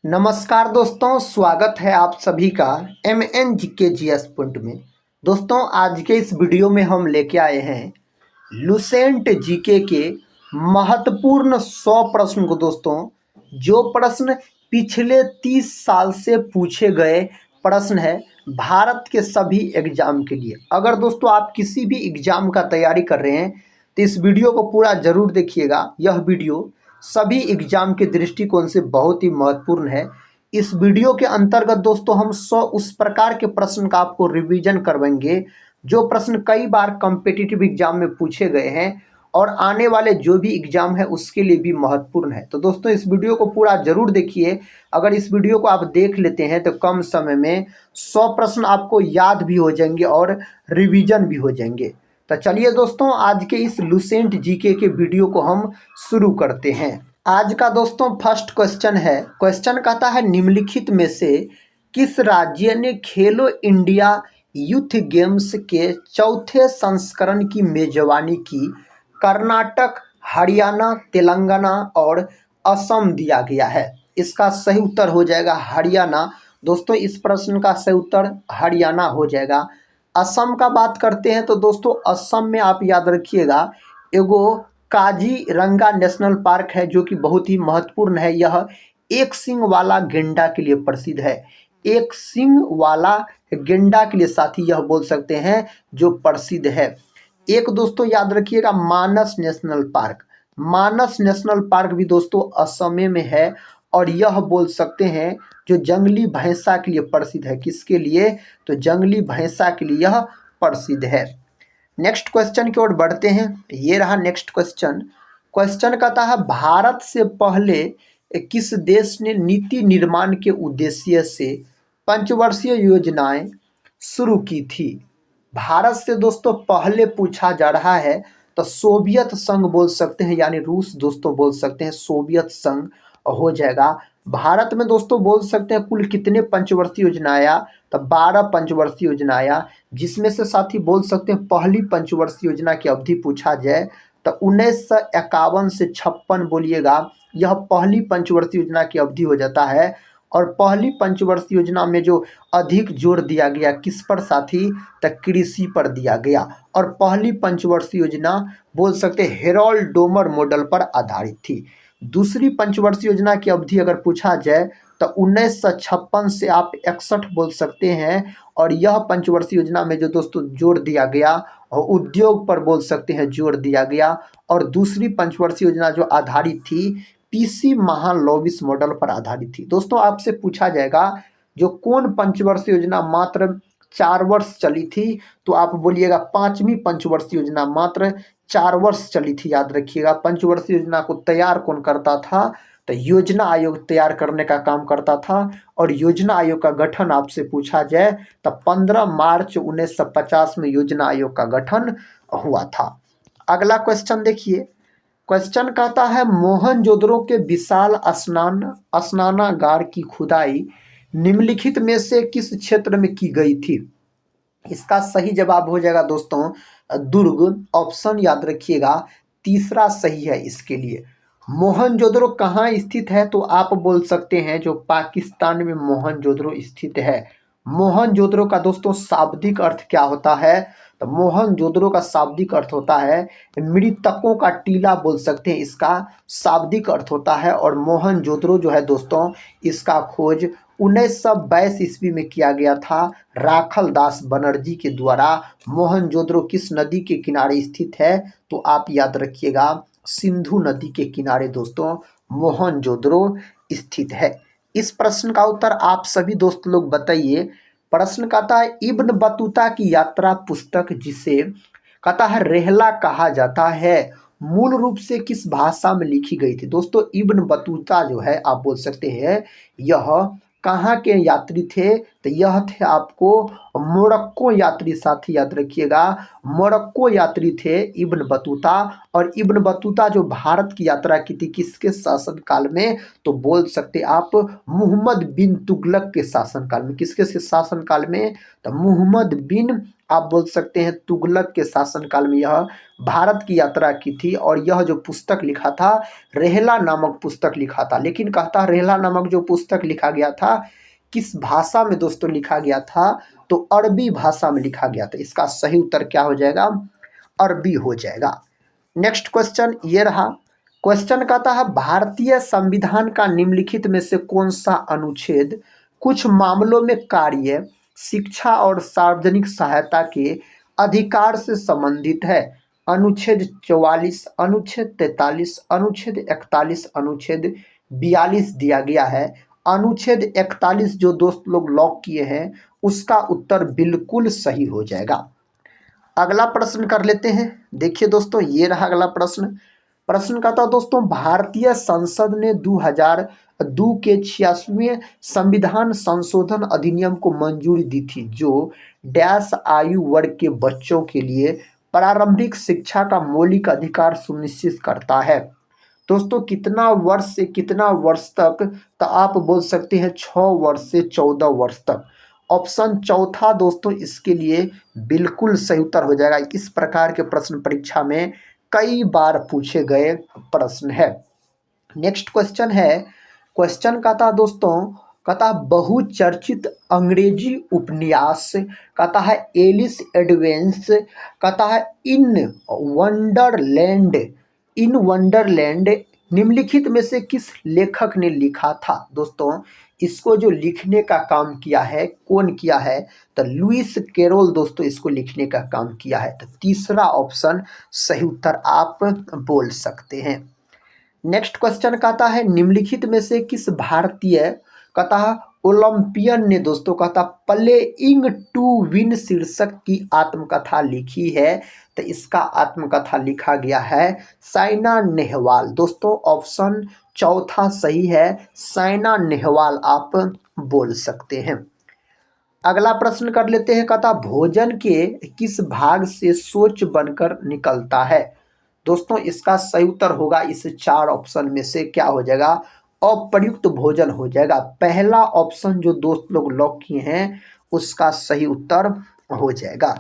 नमस्कार दोस्तों, स्वागत है आप सभी का MNGK पॉइंट में। दोस्तों, आज के इस वीडियो में हम लेके आए हैं लुसेंट जीके के महत्वपूर्ण 100 प्रश्न को। दोस्तों, जो प्रश्न पिछले 30 साल से पूछे गए प्रश्न है भारत के सभी एग्जाम के लिए। अगर दोस्तों आप किसी भी एग्जाम का तैयारी कर रहे हैं तो इस वीडियो को पूरा जरूर देखिएगा। यह वीडियो सभी एग्जाम के दृष्टिकोण से बहुत ही महत्वपूर्ण है। इस वीडियो के अंतर्गत दोस्तों हम 100 उस प्रकार के प्रश्न का आपको रिवीजन करवाएंगे जो प्रश्न कई बार कॉम्पिटिटिव एग्जाम में पूछे गए हैं और आने वाले जो भी एग्जाम है उसके लिए भी महत्वपूर्ण है। तो दोस्तों इस वीडियो को पूरा जरूर देखिए। अगर इस वीडियो को आप देख लेते हैं तो कम समय में 100 प्रश्न आपको याद भी हो जाएंगे और रिवीजन भी हो जाएंगे। तो चलिए दोस्तों, आज के इस लुसेंट जीके के वीडियो को हम शुरू करते हैं। आज का दोस्तों फर्स्ट क्वेश्चन है। क्वेश्चन कहता है, निम्नलिखित में से किस राज्य ने खेलो इंडिया यूथ गेम्स के चौथे संस्करण की मेजबानी की? कर्नाटक, हरियाणा, तेलंगाना और असम दिया गया है। इसका सही उत्तर हो जाएगा हरियाणा। दोस्तों इस प्रश्न का सही उत्तर हरियाणा हो जाएगा। असम का बात करते हैं तो दोस्तों असम में आप याद रखिएगा एगो काजीरंगा नेशनल पार्क है जो कि बहुत ही महत्वपूर्ण है। यह एक सींग वाला गेंडा के लिए प्रसिद्ध है। एक सींग वाला गेंडा के लिए साथी यह बोल सकते हैं जो प्रसिद्ध है। एक दोस्तों याद रखिएगा मानस नेशनल पार्क। मानस नेशनल पार्क भी दोस्तों असम में है और यह बोल सकते हैं जो जंगली भैंसा के लिए प्रसिद्ध है। किसके लिए? तो जंगली भैंसा के लिए यह प्रसिद्ध है। नेक्स्ट क्वेश्चन की ओर बढ़ते हैं। ये रहा नेक्स्ट क्वेश्चन। क्वेश्चन कहता है, भारत से पहले किस देश ने नीति निर्माण के उद्देश्य से पंचवर्षीय योजनाएं शुरू की थी? भारत से दोस्तों पहले पूछा जा रहा है तो सोवियत संघ बोल सकते हैं, यानी रूस दोस्तों बोल सकते हैं, सोवियत संघ हो जाएगा। भारत में दोस्तों बोल सकते हैं कुल कितने पंचवर्षीय योजना आया? तो 12 पंचवर्षीय योजना आया, जिसमें से साथी बोल सकते हैं पहली पंचवर्षीय योजना की अवधि पूछा जाए तो 1951 से 56 बोलिएगा, यह पहली पंचवर्षीय योजना की अवधि हो जाता है। और पहली पंचवर्षीय योजना में जो अधिक जोर दिया गया किस पर साथी? तो कृषि पर दिया गया। और पहली पंचवर्षीय योजना बोल सकते हेरोल्ड डोमर मॉडल पर आधारित थी। दूसरी पंचवर्षीय योजना की अवधि अगर पूछा जाए तो 1956 से आप 61 बोल सकते हैं। और यह पंचवर्षीय योजना में जो दोस्तों जोर दिया गया और उद्योग पर बोल सकते हैं जोर दिया गया। और दूसरी पंचवर्षीय योजना जो आधारित थी पीसी महालनोबिस मॉडल पर आधारित थी। दोस्तों आपसे पूछा जाएगा जो कौन पंचवर्षीय योजना मात्र 4 वर्ष चली थी, तो आप बोलिएगा पांचवी पंचवर्षीय योजना मात्र 4 वर्ष चली थी। याद रखिएगा पंचवर्षीय योजना को तैयार कौन करता था? तो योजना आयोग तैयार करने का काम करता था। और योजना आयोग का गठन आपसे पूछा जाए तो 15 मार्च 1950 में योजना आयोग का गठन हुआ था। अगला क्वेश्चन देखिए। क्वेश्चन कहता है, मोहनजोदड़ो के विशाल स्नानागार की खुदाई निम्नलिखित में से किस क्षेत्र में की गई थी? इसका सही जवाब हो जाएगा दोस्तों दुर्ग। ऑप्शन याद रखिएगा तीसरा सही है इसके लिए। मोहनजोदड़ो कहाँ स्थित है? तो आप बोल सकते हैं जो पाकिस्तान में मोहनजोदड़ो स्थित है। मोहनजोदड़ो का दोस्तों शाब्दिक अर्थ क्या होता है? तो मोहनजोदड़ो का शाब्दिक अर्थ होता है मृतकों का टीला बोल सकते हैं, इसका शाब्दिक अर्थ होता है। और मोहनजोदड़ो जो है दोस्तों इसका खोज 1922 ईस्वी में किया गया था राखल दास बनर्जी के द्वारा। मोहनजोदड़ो किस नदी के किनारे स्थित है? तो आप याद रखिएगा सिंधु नदी के किनारे दोस्तों मोहनजोदड़ो स्थित है। इस प्रश्न का उत्तर आप सभी दोस्त लोग बताइए। प्रश्न कहता है, इब्न बतूता की यात्रा पुस्तक जिसे कहता है रेहला कहा जाता है मूल रूप से किस भाषा में लिखी गई थी? दोस्तों इब्न बतूता जो है आप बोल सकते हैं यह कहाँ के यात्री थे? तो यह थे आपको मोरक्को यात्री साथी, याद रखिएगा मोरक्को यात्री थे इब्न बतूता। और इब्न बतूता जो भारत की यात्रा की थी किसके शासनकाल में? तो बोल सकते आप मोहम्मद बिन तुगलक के शासनकाल में। किसके शासनकाल में? तो मोहम्मद बिन आप बोल सकते हैं तुगलक के शासनकाल में यह भारत की यात्रा की थी। और यह जो पुस्तक लिखा था, रेहला नामक पुस्तक लिखा था। लेकिन कहता रेहला नामक जो पुस्तक लिखा गया था, किस भाषा में दोस्तों लिखा गया था? तो अरबी भाषा में लिखा गया था। इसका सही उत्तर क्या हो जाएगा? अरबी हो जाएगा। नेक्स्ट क्वेश्चन ये रहा। क्वेश्चन कहता है भारतीय संविधान का निम्नलिखित में से कौन सा अनुच्छेद कुछ मामलों में कार्य, शिक्षा और सार्वजनिक सहायता के अधिकार से संबंधित है? अनुच्छेद 44, अनुच्छेद 43, अनुच्छेद 41, अनुच्छेद 42 दिया गया है। अनुच्छेद 41 जो दोस्त लोग लॉक किए हैं, उसका उत्तर बिल्कुल सही हो जाएगा। अगला प्रश्न कर लेते हैं। देखिए दोस्तों, ये रहा अगला प्रश्न। प्रश्न का था दोस्तों, भारतीय संसद ने 2002 के 86वें संविधान संशोधन अधिनियम को मंजूरी दी थी, जो डैश आयु वर्ग के बच्चों के लिए प्रारंभिक शिक्षा का मौलिक अधिकार सुनिश्चित करता है। दोस्तों कितना वर्ष से कितना वर्ष तक? तो आप बोल सकते हैं 6 वर्ष से 14 वर्ष तक। ऑप्शन चौथा दोस्तों इसके लिए बिल्कुल सही उत्तर हो जाएगा। इस प्रकार के प्रश्न परीक्षा में कई बार पूछे गए प्रश्न है। नेक्स्ट क्वेश्चन है। क्वेश्चन का था दोस्तों, कहता बहुचर्चित अंग्रेजी उपन्यास, कहता है एलिस एडवेंस, कहता है इन वंडरलैंड निम्नलिखित में से किस लेखक ने लिखा था? दोस्तों इसको जो लिखने का काम किया है, कौन किया है? तो लुइस कैरोल दोस्तों इसको लिखने का काम किया है। तो तीसरा ऑप्शन सही उत्तर आप बोल सकते हैं। नेक्स्ट क्वेश्चन कहता है निम्नलिखित में से किस भारतीय, कहता है ओलंपियन ने दोस्तों, कहता प्लेइंग टू विन शीर्षक की आत्मकथा लिखी है? तो इसका आत्मकथा लिखा गया है साइना नेहवाल। दोस्तों ऑप्शन चौथा सही है, साइना नेहवाल आप बोल सकते हैं। अगला प्रश्न कर लेते हैं। कहता भोजन के किस भाग से सोच बनकर निकलता है? दोस्तों इसका सही उत्तर होगा इस 4 ऑप्शन में से क्या हो जाएगा? अप्रयुक्त भोजन हो जाएगा। पहला ऑप्शन जो दोस्त लोग लॉक किए हैं, उसका सही उत्तर हो जाएगा।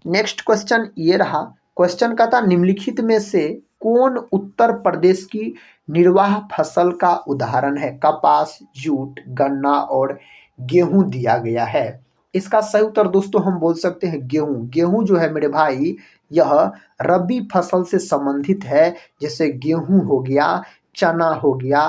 नेक्स्ट क्वेश्चन ये रहा। क्वेश्चन कहता निम्नलिखित में से कौन उत्तर प्रदेश की निर्वाह फसल का उदाहरण है? कपास, जूट, गन्ना और गेहूं दिया गया है। इसका सही उत्तर दोस्तों हम बोल सकते हैं गेहूं। गेहूं जो है मेरे भाई, यह रबी फसल से संबंधित है। जैसे गेहूं हो गया, चना हो गया,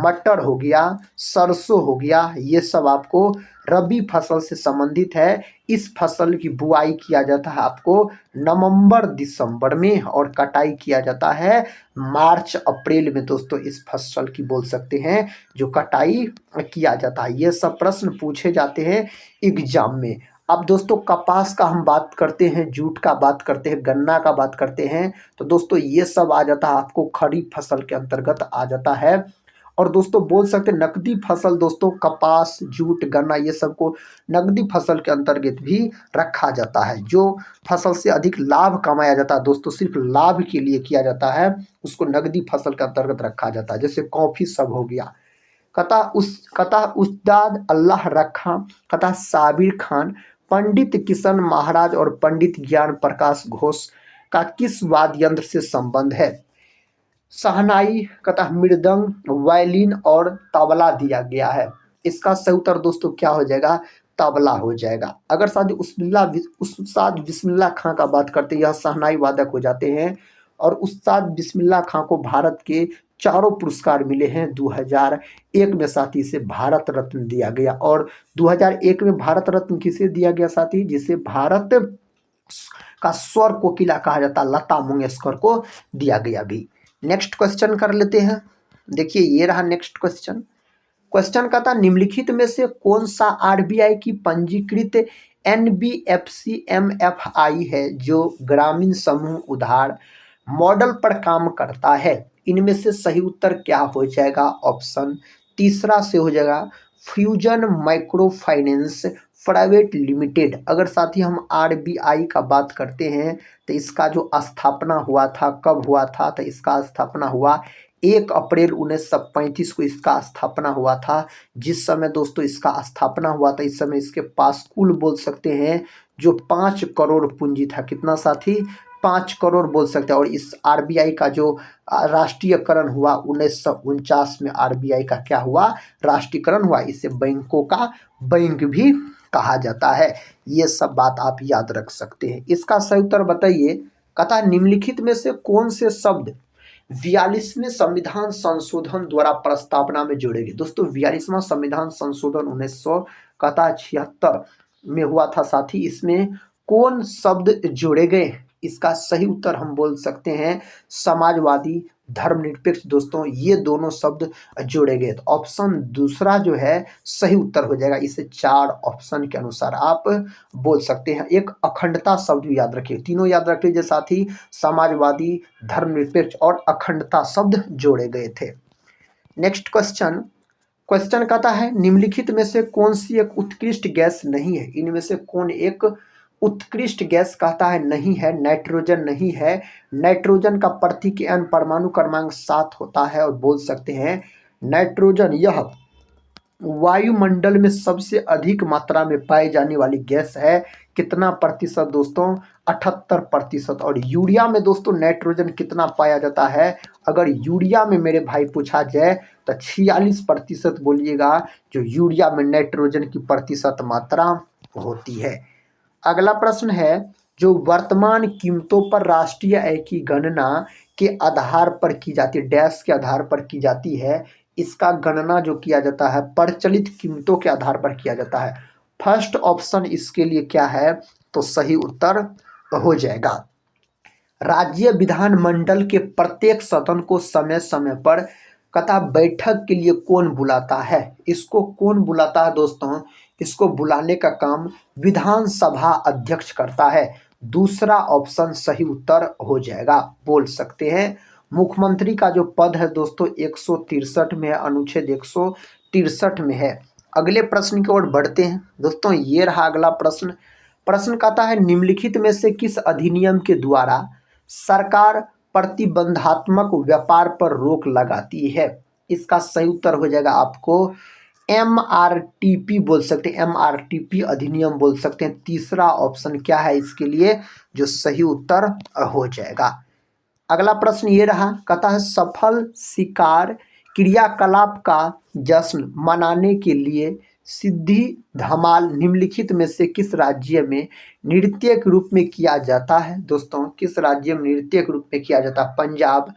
मटर हो गया, सरसों हो गया, ये सब आपको रबी फसल से संबंधित है। इस फसल की बुआई किया जाता है आपको नवंबर दिसंबर में, और कटाई किया जाता है मार्च अप्रैल में। दोस्तों इस फसल की बोल सकते हैं जो कटाई किया जाता है। ये सब प्रश्न पूछे जाते हैं एग्जाम में। अब दोस्तों कपास का हम बात करते हैं, जूट का बात करते हैं, गन्ना का बात करते हैं, तो दोस्तों ये सब आ जाता है आपको खरीफ फसल के अंतर्गत आ जाता है। और दोस्तों बोल सकते हैं नकदी फसल, दोस्तों कपास, जूट, गन्ना ये सब को नकदी फसल के अंतर्गत भी रखा जाता है। जो फसल से अधिक लाभ कमाया जाता है दोस्तों, सिर्फ लाभ के लिए किया जाता है, उसको नकदी फसल के अंतर्गत रखा जाता है। जैसे कॉफी सब हो गया। कता उस्ताद अल्लाह रखा, कता साबिर खान, पंडित किशन महाराज और पंडित ज्ञान प्रकाश घोष का किस वाद्य यंत्र से संबंध है? शहनाई, कता मृदंग, वायलिन और तबला दिया गया है। इसका सही उत्तर दोस्तों क्या हो जाएगा? तबला हो जाएगा। अगर उस्ताद बिस्मिल्लाह खां का बात करते हैं, यह शहनाई वादक हो जाते हैं। और उस्ताद बिस्मिल्लाह खां को भारत के चारों पुरस्कार मिले हैं। 2001 में साथी इसे भारत रत्न दिया गया। और 2001 में भारत रत्न किसे दिया गया साथी? जिसे भारत का स्वर कोकिला कहा जाता, लता मंगेशकर को दिया गया भी। नेक्स्ट क्वेश्चन कर लेते हैं। देखिए ये रहा नेक्स्ट क्वेश्चन। क्वेश्चन का था निम्नलिखित में से कौन सा आरबीआई की पंजीकृत एनबीएफसी एमएफआई है जो ग्रामीण समूह उधार मॉडल पर काम करता है? इनमें से सही उत्तर क्या हो जाएगा? ऑप्शन तीसरा से हो जाएगा fusion micro finance private limited. अगर साथी हम आरबीआई का बात करते हैं तो इसका जो स्थापना हुआ था, कब हुआ था? तो इसका स्थापना हुआ 1 अप्रैल 1935 को इसका स्थापना हुआ था। जिस समय दोस्तों इसका स्थापना हुआ था, इस समय इसके पास कुल बोल सकते हैं जो 5 करोड़ पूंजी था, कितना साथी, 5 करोड़ बोल सकते हैं। और इस आरबीआई का जो राष्ट्रीयकरण हुआ 1949 में, आरबीआई का क्या हुआ, राष्ट्रीयकरण हुआ। इसे बैंकों का बैंक भी कहा जाता है। ये सब बात आप याद रख सकते हैं। इसका सही उत्तर बताइए। कहता है निम्नलिखित में से कौन से शब्द 42वें संविधान संशोधन द्वारा प्रस्तावना में जोड़े गए। दोस्तों 42वां संविधान संशोधन 1976 में हुआ था साथी। इसमें कौन शब्द जोड़े गए, इसका सही उत्तर हम बोल सकते हैं समाजवादी, धर्मनिरपेक्ष। दोस्तों ये दोनों शब्द जोड़े गए, तो ऑप्शन दूसरा जो है सही उत्तर हो जाएगा। इसे 4 ऑप्शन के अनुसार आप बोल सकते हैं। एक अखंडता शब्द भी याद रखिए, तीनों याद रख लीजिए साथी, समाजवादी, धर्मनिरपेक्ष और अखंडता शब्द जोड़े गए थे। नेक्स्ट क्वेश्चन कहता है निम्नलिखित में से कौन सी एक उत्कृष्ट गैस नहीं है। इनमें से कौन एक उत्कृष्ट गैस कहता है नहीं है, नाइट्रोजन नहीं है। नाइट्रोजन का प्रतीक N परमाणु क्रमांक 7 होता है और बोल सकते हैं नाइट्रोजन यह वायुमंडल में सबसे अधिक मात्रा में पाई जाने वाली गैस है। कितना प्रतिशत दोस्तों, 78%। और यूरिया में दोस्तों नाइट्रोजन कितना पाया जाता है, अगर यूरिया में मेरे भाई पूछा जाए तो 46% बोलिएगा, जो यूरिया में नाइट्रोजन की प्रतिशत मात्रा होती है। अगला प्रश्न है जो वर्तमान कीमतों पर राष्ट्रीय आय की गणना के आधार पर की जाती है, डैश के आधार पर की जाती है। इसका गणना जो किया जाता है प्रचलित कीमतों के आधार पर किया जाता है। फर्स्ट ऑप्शन इसके लिए क्या है, तो सही उत्तर हो जाएगा राज्य विधानमंडल के प्रत्येक सदन को समय समय पर कथा बैठक के लिए कौन बुलाता है। इसको कौन बुलाता है दोस्तों, इसको बुलाने का काम विधानसभा अध्यक्ष करता है। दूसरा ऑप्शन सही उत्तर हो जाएगा, बोल सकते हैं मुख्यमंत्री का जो पद है दोस्तों 163 में है, अनुच्छेद 163 में है। अगले प्रश्न की ओर बढ़ते हैं दोस्तों। ये रहा अगला प्रश्न कहता है निम्नलिखित में से किस अधिनियम के द्वारा सरकार प्रतिबंधात्मक व्यापार पर रोक लगाती है। इसका सही उत्तर हो जाएगा आपको MRTP बोल सकते हैं, MRTP अधिनियम बोल सकते हैं। तीसरा ऑप्शन क्या है इसके लिए, जो सही उत्तर हो जाएगा। अगला प्रश्न ये रहा, कहता है सफल शिकार क्रियाकलाप का जश्न मनाने के लिए सिद्धि धमाल निम्नलिखित में से किस राज्य में नृत्य के रूप में किया जाता है। दोस्तों किस राज्य में नृत्य के रूप में किया जाता है, पंजाब,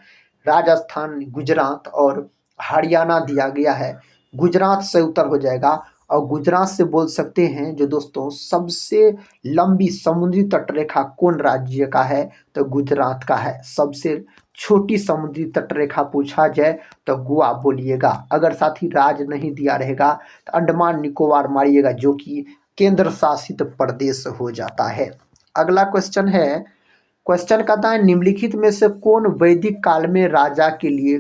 राजस्थान, गुजरात और हरियाणा दिया गया है। गुजरात से उत्तर हो जाएगा। और गुजरात से बोल सकते हैं जो दोस्तों सबसे लंबी समुद्री तटरेखा कौन राज्य का है, तो गुजरात का है। सबसे छोटी समुद्री तटरेखा पूछा जाए तो गोवा बोलिएगा। अगर साथ ही राज्य नहीं दिया रहेगा तो अंडमान निकोबार मारिएगा, जो कि केंद्र शासित प्रदेश हो जाता है। अगला क्वेश्चन है, क्वेश्चन कहता है निम्नलिखित में से कौन वैदिक काल में राजा के लिए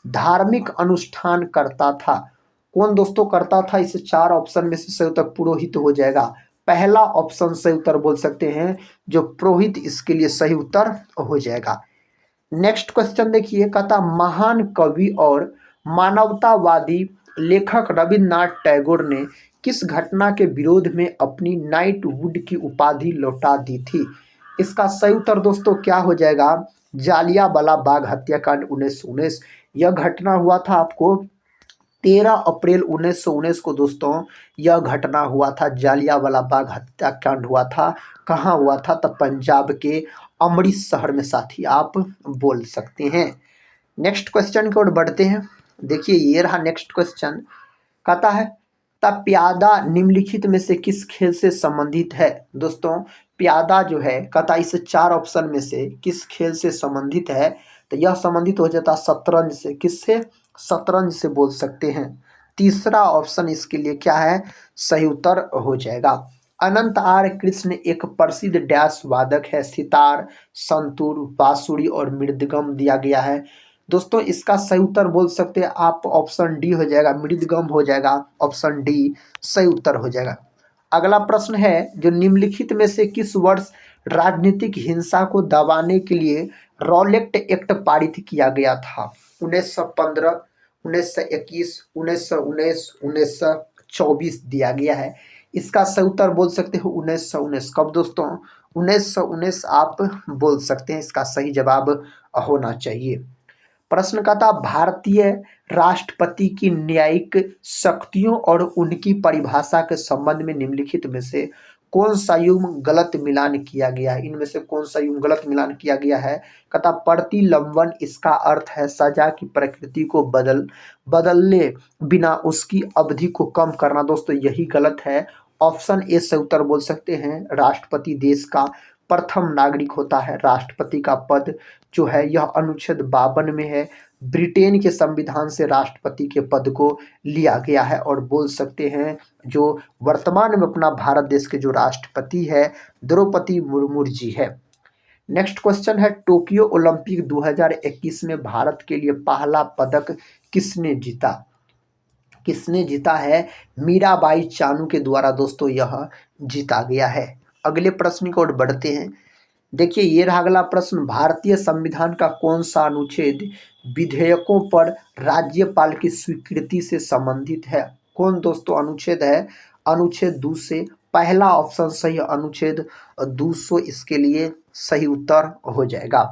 धार्मिक अनुष्ठान करता था। कौन दोस्तों करता था, इसे 4 ऑप्शन में से सही उत्तर पुरोहित हो जाएगा। पहला ऑप्शन सही उत्तर बोल सकते हैं जो पुरोहित, इसके लिए सही उत्तर हो जाएगा। नेक्स्ट क्वेश्चन देखिए, कहता महान कवि और मानवतावादी लेखक रविन्द्रनाथ टैगोर ने किस घटना के विरोध में अपनी नाइटहुड की उपाधि लौटा दी थी। इसका सही उत्तर दोस्तों क्या हो जाएगा, जालियांवाला बाग हत्याकांड 1919। यह घटना हुआ था आपको 13 अप्रैल 1919 को दोस्तों यह घटना हुआ था, जालियांवाला बाग हत्याकांड हुआ था। कहाँ हुआ था, तब पंजाब के अमृतसर में साथी आप बोल सकते हैं। नेक्स्ट क्वेश्चन की ओर बढ़ते हैं। देखिए ये रहा नेक्स्ट क्वेश्चन, कहता है तब प्यादा निम्नलिखित में से किस खेल से संबंधित है। दोस्तों प्यादा जो है कहता इस 4 ऑप्शन में से किस खेल से संबंधित है, तो यह संबंधित हो जाता शतरंज से। किससे, शतरंज से बोल सकते हैं। तीसरा ऑप्शन इसके लिए क्या है, सही उत्तर हो जाएगा। अनंत आर कृष्ण एक प्रसिद्ध डैश वादक है, सितार, संतूर, बांसुरी और मृदगम दिया गया है। दोस्तों इसका सही उत्तर बोल सकते हैं आप, ऑप्शन डी हो जाएगा, मृदगम हो जाएगा। ऑप्शन डी सही उत्तर हो जाएगा। अगला प्रश्न है जो निम्नलिखित में से किस वर्ष राजनीतिक हिंसा को दबाने के लिए रॉलेट एक्ट पारित किया गया था। 1915, 1921, 1919, 1924 दिया गया है। इसका सही उत्तर बोल सकते हो 1919। कब दोस्तों? 1919 आप बोल सकते हैं, इसका सही जवाब होना चाहिए। प्रश्न का था भारतीय राष्ट्रपति की न्यायिक शक्तियों और उनकी परिभाषा के संबंध में निम्नलिखित में से कौन सा युग्म गलत मिलान किया गया है? इनमें से कौन सा युग्म गलत मिलान किया गया है? कहता प्रतिलंबन, इसका अर्थ है सजा की प्रकृति को बदलने बिना उसकी अवधि को कम करना। दोस्तों यही गलत है। ऑप्शन ए से उत्तर बोल सकते हैं। राष्ट्रपति देश का प्रथम नागरिक होता है। राष्ट्रपति का पद जो है यह अनुच्छेद 52 में है। ब्रिटेन के संविधान से राष्ट्रपति के पद को लिया गया है। और बोल सकते हैं जो वर्तमान में अपना भारत देश के जो राष्ट्रपति है द्रौपदी मुर्मू जी है। नेक्स्ट क्वेश्चन है टोक्यो ओलंपिक 2021 में भारत के लिए पहला पदक किसने जीता? किसने जीता है? मीराबाई चानू के द्वारा दोस्तों यह जीता गया है। अगले प्रश्न की ओर बढ़ते हैं। देखिए ये रहा अगला प्रश्न, भारतीय संविधान का कौन सा अनुच्छेद विधेयकों पर राज्यपाल की स्वीकृति से संबंधित है? कौन दोस्तों अनुच्छेद है? अनुच्छेद 2 से। पहला ऑप्शन सही है, अनुच्छेद 200 इसके लिए सही उत्तर हो जाएगा।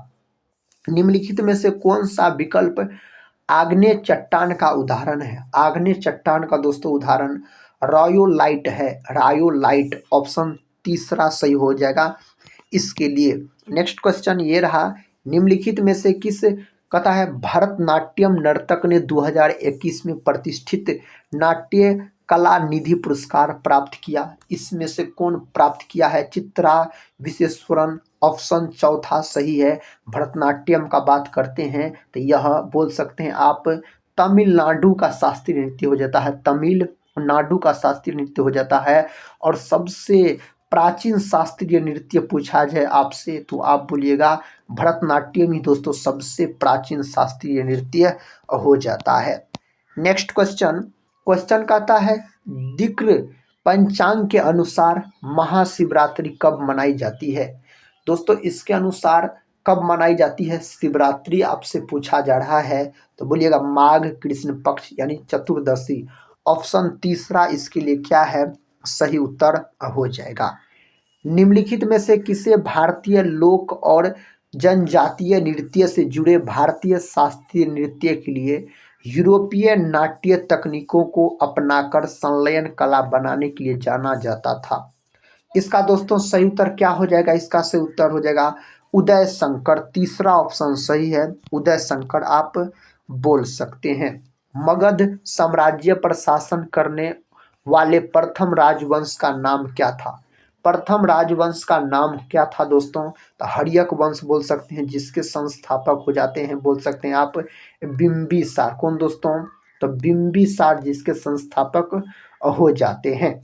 निम्नलिखित में से कौन सा विकल्प आग्नेय चट्टान का उदाहरण है? आग्नेय चट्टान का दोस्तों उदाहरण रायोलाइट है। रायोलाइट ऑप्शन तीसरा सही हो जाएगा इसके लिए। नेक्स्ट क्वेश्चन ये रहा, निम्नलिखित में से किस कहता है भरतनाट्यम नर्तक ने 2021 में प्रतिष्ठित नाट्य कला निधि पुरस्कार प्राप्त किया? इसमें से कौन प्राप्त किया है? चित्रा विश्वेश्वरन ऑप्शन चौथा सही है। भरतनाट्यम का बात करते हैं तो यह बोल सकते हैं आप तमिलनाडु का शास्त्रीय नृत्य हो जाता है। तमिलनाडु का शास्त्रीय नृत्य हो जाता है। और सबसे प्राचीन शास्त्रीय नृत्य पूछा जाए आपसे तो आप बोलिएगा भरतनाट्यम ही दोस्तों सबसे प्राचीन शास्त्रीय नृत्य हो जाता है। नेक्स्ट क्वेश्चन कहता है दिक्र पंचांग के अनुसार महाशिवरात्रि कब मनाई जाती है? दोस्तों इसके अनुसार कब मनाई जाती है शिवरात्रि आपसे पूछा जा रहा है तो बोलिएगा माघ कृष्ण पक्ष यानी चतुर्दशी। ऑप्शन तीसरा इसके लिए क्या है? सही उत्तर हो जाएगा। निम्नलिखित में से किसे भारतीय लोक और जनजातीय नृत्य से जुड़े भारतीय शास्त्रीय नृत्य के लिए यूरोपीय नाट्य तकनीकों को अपनाकर संलयन कला बनाने के लिए जाना जाता था? इसका दोस्तों सही उत्तर क्या हो जाएगा? इसका सही उत्तर हो जाएगा उदय शंकर। तीसरा ऑप्शन सही है, उदय शंकर आप बोल सकते हैं। मगध साम्राज्य पर शासन करने वाले प्रथम राजवंश का नाम क्या था? प्रथम राजवंश का नाम क्या था दोस्तों? तो हर्यक वंश बोल सकते हैं, जिसके संस्थापक हो जाते हैं बोल सकते हैं आप बिंबिसार। कौन दोस्तों? तो बिंबिसार जिसके संस्थापक हो जाते हैं।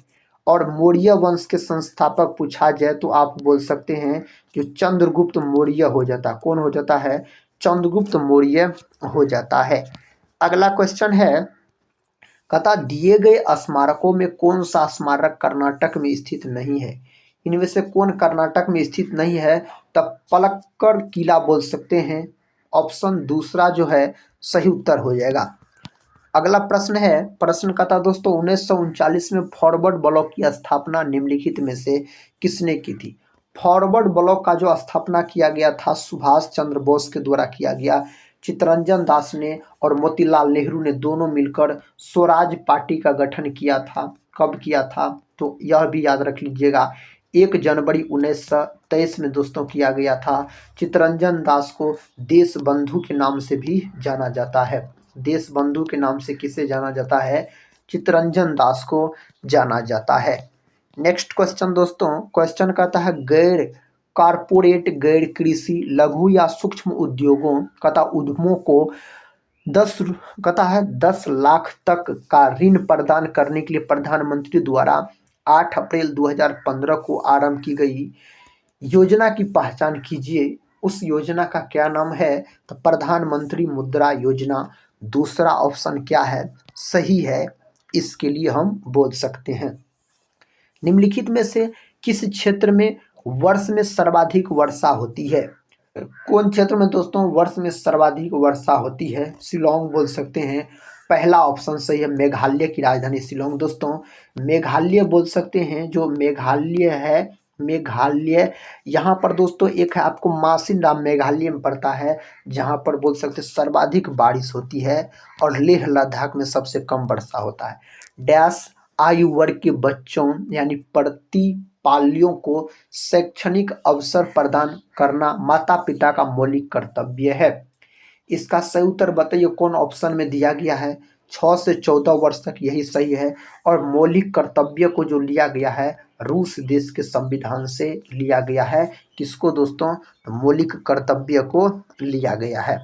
और मौर्य वंश के संस्थापक पूछा जाए तो आप बोल सकते हैं कि चंद्रगुप्त मौर्य हो जाता। कौन हो जाता है? चंद्रगुप्त मौर्य हो जाता है। अगला क्वेश्चन है कहता दिए गए स्मारकों में कौन सा स्मारक कर्नाटक में स्थित नहीं है? इनमें से कौन कर्नाटक में स्थित नहीं है? तब पलक्कड़ किला बोल सकते हैं। ऑप्शन दूसरा जो है सही उत्तर हो जाएगा। अगला प्रश्न है, प्रश्न का था दोस्तों 1939 में फॉरवर्ड ब्लॉक की स्थापना निम्नलिखित में से किसने की थी? फॉरवर्ड ब्लॉक का जो स्थापना किया गया था सुभाष चंद्र बोस के द्वारा किया गया। चित्तरंजन दास ने और मोतीलाल नेहरू ने दोनों मिलकर स्वराज पार्टी का गठन किया था। कब किया था? तो यह भी याद रख लीजिएगा 1 जनवरी 1923 में दोस्तों किया गया था। चित्तरंजन दास को देश बंधु के नाम से भी जाना जाता है। देश बंधु के नाम से किसे जाना जाता है? चित्तरंजन दास को जाना जाता है। नेक्स्ट क्वेश्चन दोस्तों, क्वेश्चन कहता है गैर कारपोरेट गैर कृषि लघु या सूक्ष्म उद्योगों कहता उद्यमों को 10 लाख तक का ऋण प्रदान करने के लिए प्रधानमंत्री द्वारा 8 अप्रैल 2015 को आरंभ की गई योजना की पहचान कीजिए। उस योजना का क्या नाम है? तो प्रधानमंत्री मुद्रा योजना। दूसरा ऑप्शन क्या है? सही है, इसके लिए हम बोल सकते हैं। निम्नलिखित में से किस क्षेत्र में वर्ष में सर्वाधिक वर्षा होती है? कौन क्षेत्र में दोस्तों वर्ष में सर्वाधिक वर्षा होती है? शिलोंग बोल सकते हैं, पहला ऑप्शन सही है, मेघालय की राजधानी शिलोंग। दोस्तों मेघालय बोल सकते हैं, जो मेघालय है, मेघालय यहाँ पर दोस्तों एक है आपको मासिनराम, मेघालय में पड़ता है, जहाँ पर बोल सकते हैं सर्वाधिक बारिश होती है और लेह लद्दाख में सबसे कम वर्षा होता है। डैश आयु वर्ग के बच्चों यानी प्रतिपालियों को शैक्षणिक अवसर प्रदान करना माता पिता का मौलिक कर्तव्य है। इसका सही उत्तर बताइए कौन ऑप्शन में दिया गया है। 6 से 14 वर्ष तक, यही सही है। और मौलिक कर्तव्य को जो लिया गया है रूस देश के संविधान से लिया गया है। किसको दोस्तों? मौलिक कर्तव्य को लिया गया है।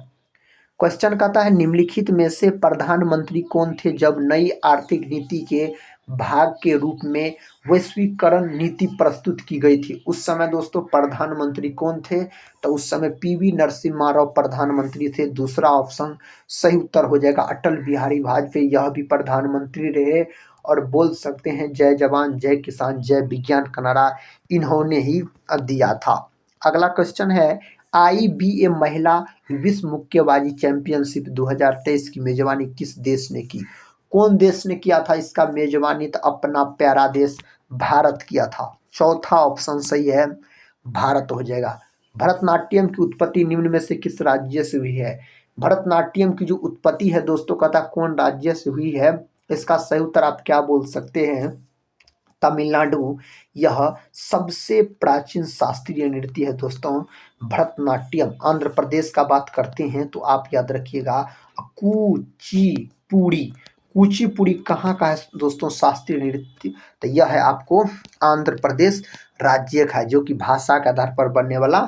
क्वेश्चन कहता है निम्नलिखित में से प्रधानमंत्री कौन थे जब नई आर्थिक नीति के भाग के रूप में वैश्वीकरण नीति प्रस्तुत की गई थी। उस समय दोस्तों प्रधानमंत्री कौन थे? तो उस समय पीवी नरसिम्हा राव प्रधानमंत्री थे। दूसरा ऑप्शन सही उत्तर हो जाएगा। अटल बिहारी वाजपेयी यह भी प्रधानमंत्री रहे और बोल सकते हैं जय जवान जय किसान जय विज्ञान का नारा इन्होंने ही दिया था। अगला क्वेश्चन है IBA महिला विश्व मुक्केबाजी चैंपियनशिप 2023 की मेजबानी किस देश ने की? कौन देश ने किया था इसका मेजबानी? तो अपना प्यारा देश भारत किया था। चौथा ऑप्शन सही है, भारत हो जाएगा। भरतनाट्यम की उत्पत्ति निम्न में से किस राज्य से हुई है? भरतनाट्यम की जो उत्पत्ति है दोस्तों कहता कौन राज्य से हुई है? इसका सही उत्तर आप क्या बोल सकते हैं? तमिलनाडु। यह सबसे प्राचीन शास्त्रीय नृत्य है दोस्तों भरतनाट्यम। आंध्र प्रदेश का बात करते हैं तो आप याद रखिएगा कुचिपुड़ी। कुचिपुड़ी कहाँ का है दोस्तों शास्त्रीय नृत्य? तो यह है आपको आंध्र प्रदेश राज्य का है, जो कि भाषा के आधार पर बनने वाला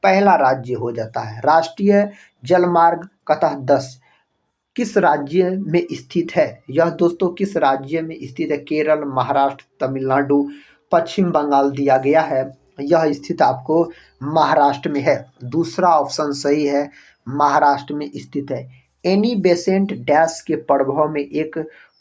पहला राज्य हो जाता है। राष्ट्रीय जलमार्ग कतः 10 किस राज्य में स्थित है? यह दोस्तों किस राज्य में स्थित है? केरल, महाराष्ट्र, तमिलनाडु, पश्चिम बंगाल दिया गया है। यह स्थित आपको महाराष्ट्र में है। दूसरा ऑप्शन सही है, महाराष्ट्र में स्थित है। एनी बेसेंट डैश के प्रभाव में एक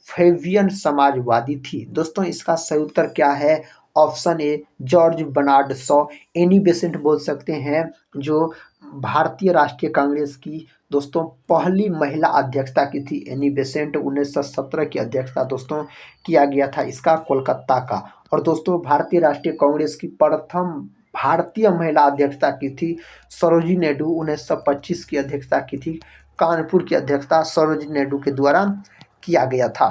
फेवियन समाजवादी थी। दोस्तों इसका सही उत्तर क्या है? Option A George Bernard Shaw. Annie Besant बोल सकते हैं जो भारतीय राष्ट्रीय कांग्रेस की दोस्तों पहली महिला अध्यक्षता की थी। एनी बेसेंट 1917 की अध्यक्षता दोस्तों किया गया था इसका कोलकाता का। और दोस्तों भारतीय राष्ट्रीय कांग्रेस की प्रथम भारतीय महिला अध्यक्षता की थी सरोजिनी नायडू। 1925 की अध्यक्षता की थी। कानपुर की अध्यक्षता सरोजिनी नायडू के द्वारा किया गया था।